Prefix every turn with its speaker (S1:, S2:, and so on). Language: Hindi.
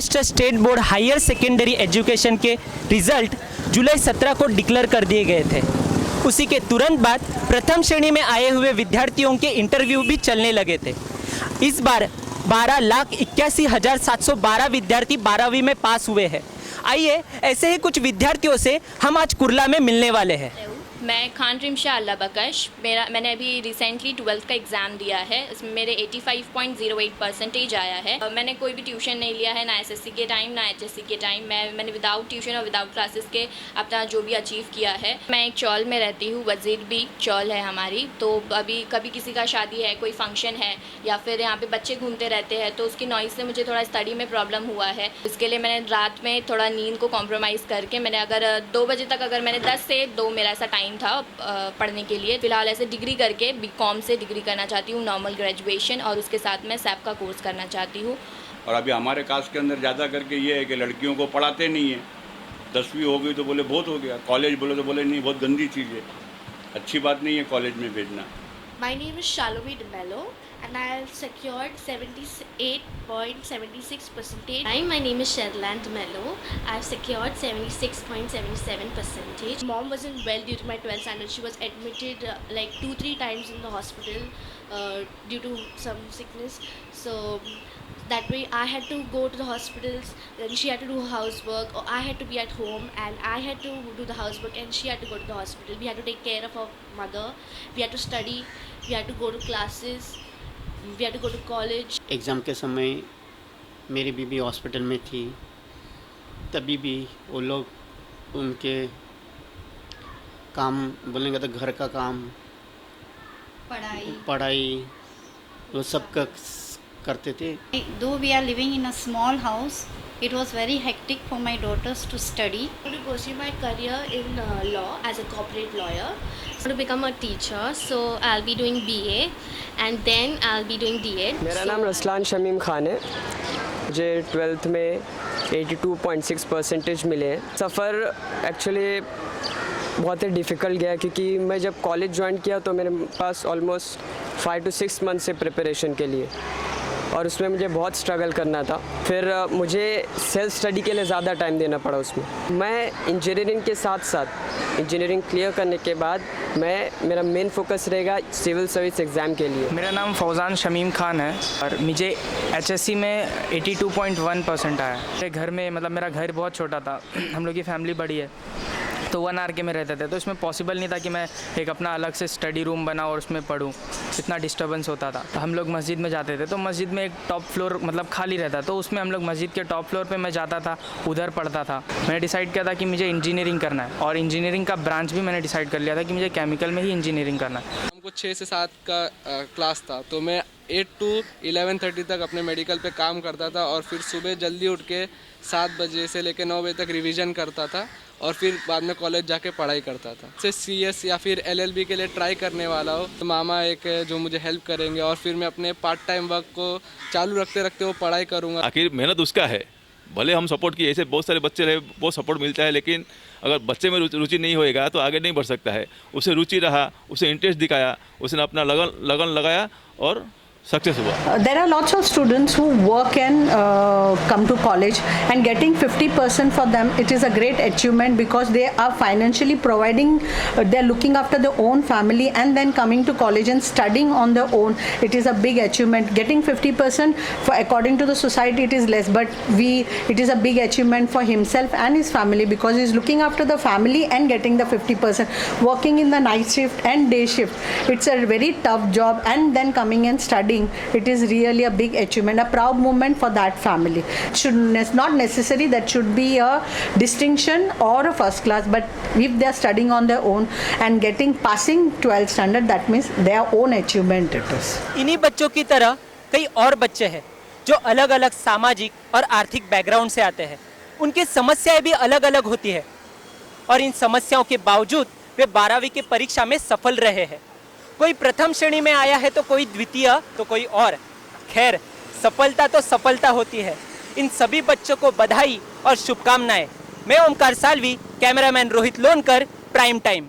S1: Maharashtra state board higher secondary education के रिजल्ट जुलाई 17 को डिक्लेयर कर दिए गए थे। उसी के तुरंत बाद प्रथम श्रेणी में आए हुए विद्यार्थियों के इंटरव्यू भी चलने लगे थे। इस बार 12,81,712 विद्यार्थी 12वीं में पास हुए हैं। आइए ऐसे ही कुछ विद्यार्थियों से हम आज कुर्ला में मिलने वाले हैं।
S2: मैं खान रिमशा अल्लाह बकश मैंने अभी रिसेंटली 12th का एग्ज़ाम दिया है। इसमें मेरे 85.08% आया है। मैंने कोई भी ट्यूशन नहीं लिया है, ना एसएससी के टाइम ना एचएससी के टाइम। मैंने विदाउट ट्यूशन और विदाउट क्लासेस के अपना जो भी अचीव किया है। मैं एक चौल में रहती हूँ, वज़ीर भी चौल है हमारी। तो अभी कभी किसी का शादी है, कोई फंक्शन है या फिर यहाँ पे बच्चे घूमते रहते हैं तो उसकी नॉइज़ से मुझे थोड़ा स्टडी में प्रॉब्लम हुआ है। इसके लिए मैंने रात में थोड़ा नींद को कॉम्प्रोमाइज़ करके मैंने अगर 2 बजे तक अगर मैंने 10 से 2 मेरा ऐसा टाइम था पढ़ने के लिए। फ़िलहाल ऐसे डिग्री करके बीकॉम से डिग्री करना चाहती हूँ, नॉर्मल ग्रेजुएशन, और उसके साथ मैं सैप का कोर्स करना चाहती हूँ।
S3: और अभी हमारे कास्ट के अंदर ज़्यादा करके ये है कि लड़कियों को पढ़ाते नहीं है। 10वीं हो गई तो बोले बहुत हो गया, कॉलेज बोले तो बोले नहीं, बहुत गंदी चीज़ है, अच्छी बात नहीं है कॉलेज में भेजना।
S4: My name is Shalomit Mello and I have secured 78.76%.
S5: Hi, my name is Sherland Mello. I have secured 76.77%.
S4: Mom wasn't well due to my 12th standard. She was admitted like 2-3 times in the hospital due to some sickness. So that way I had to go to the hospitals, then she had to do housework, or I had to be at home and I had to do the housework and she had to go to the hospital. We had to take care of our mother, we had to study, we had to go to classes, we had to go to college.
S6: Exam के समय मेरी बीबी हॉस्पिटल में थी, तभी भी वो लोग उनके काम बोलेंगे तो घर का काम, पढ़ाई वो सब का करते थे।
S7: Though we are living in a small house, it was very hectic for my daughters to study.
S4: I want to pursue my career in law as a corporate lawyer.
S5: I want to become a teacher, so I'll be doing BA and then I'll be doing DEd.
S8: मेरा नाम रसलान शमीम खान है। मुझे 12th में 82.6% मिले हैं। सफ़र एक्चुअली बहुत ही डिफ़िकल्ट गया क्योंकि मैं जब कॉलेज ज्वाइन किया तो मेरे पास ऑलमोस्ट 5 to 6 मंथ से प्रिपरेशन के लिए, और उसमें मुझे बहुत स्ट्रगल करना था। फिर मुझे सेल्फ स्टडी के लिए ज़्यादा टाइम देना पड़ा उसमें। मैं इंजीनियरिंग के साथ साथ इंजीनियरिंग क्लियर करने के बाद मेरा मेन फोकस रहेगा सिविल सर्विस एग्ज़ाम के लिए।
S9: मेरा नाम फौजान शमीम खान है और मुझे एचएससी में 82.1% आया। मेरे घर में मतलब मेरा घर बहुत छोटा था, हम लोग की फैमिली बड़ी है, तो 1 आर के में रहते थे, तो इसमें पॉसिबल नहीं था कि मैं एक अपना अलग से स्टडी रूम बनाऊँ और उसमें पढूँ, इतना डिस्टर्बेंस होता था। तो हम लोग मस्जिद में जाते थे, तो मस्जिद में एक टॉप फ्लोर मतलब खाली रहता, तो उसमें हम लोग मस्जिद के टॉप फ्लोर पे मैं जाता था, उधर पढ़ता था। मैंने डिसाइड किया था कि मुझे इंजीनियरिंग करना है, और इंजीनियरिंग का ब्रांच भी मैंने डिसाइड कर लिया था कि मुझे केमिकल में ही इंजीनियरिंग करना है।
S10: हमको 6 से 7 का क्लास था, तो मैं 8 to 11:30 तक अपने मेडिकल पे काम करता था, और फिर सुबह जल्दी उठ के 7 बजे से लेकर 9 बजे तक रिवीजन करता था, और फिर बाद में कॉलेज जाके पढ़ाई करता था। से CS या फिर LLB के लिए ट्राई करने वाला हो, तो मामा एक है जो मुझे हेल्प करेंगे, और फिर मैं अपने पार्ट टाइम वर्क को चालू रखते रखते वो पढ़ाई करूँगा।
S11: आखिर मेहनत उसका है, भले हम सपोर्ट किए, ऐसे बहुत सारे बच्चे रहे, बहुत सपोर्ट मिलता है, लेकिन अगर बच्चे में रुचि नहीं होएगा तो आगे नहीं बढ़ सकता है। उसे रुचि रहा, उसे इंटरेस्ट दिखाया, उसने अपना लगन लगाया और सक्सेस हुआ।
S12: There are lots of students who work and come to college, and getting 50% for them, it is a great achievement because they are financially providing, they are looking after their own family and then coming to college and studying on their own. It is a big achievement. Getting 50% for, according to the society, it is less, but it is a big achievement for himself and his family because he is looking after the family and getting the 50%. Working in the night shift and day shift, it's a very tough job, and then coming and studying. It is really a big achievement, a proud moment for that family. It should not necessary that should be a distinction or a first class, but if they are studying on their own and passing 12th standard, that means their own achievement it is.
S1: इन्हीं बच्चों की तरह कई और बच्चे हैं जो अलग अलग सामाजिक और आर्थिक बैकग्राउंड से आते हैं। उनकी समस्याएं भी अलग अलग होती है, और इन समस्याओं के बावजूद वे 12वीं की परीक्षा में सफल रहे हैं। कोई प्रथम श्रेणी में आया है तो कोई द्वितीय, तो कोई और। खैर, सफलता तो सफलता होती है। इन सभी बच्चों को बधाई और शुभकामनाएं। मैं Omkar Salvi, cameraman Rohit Lonkar, prime time.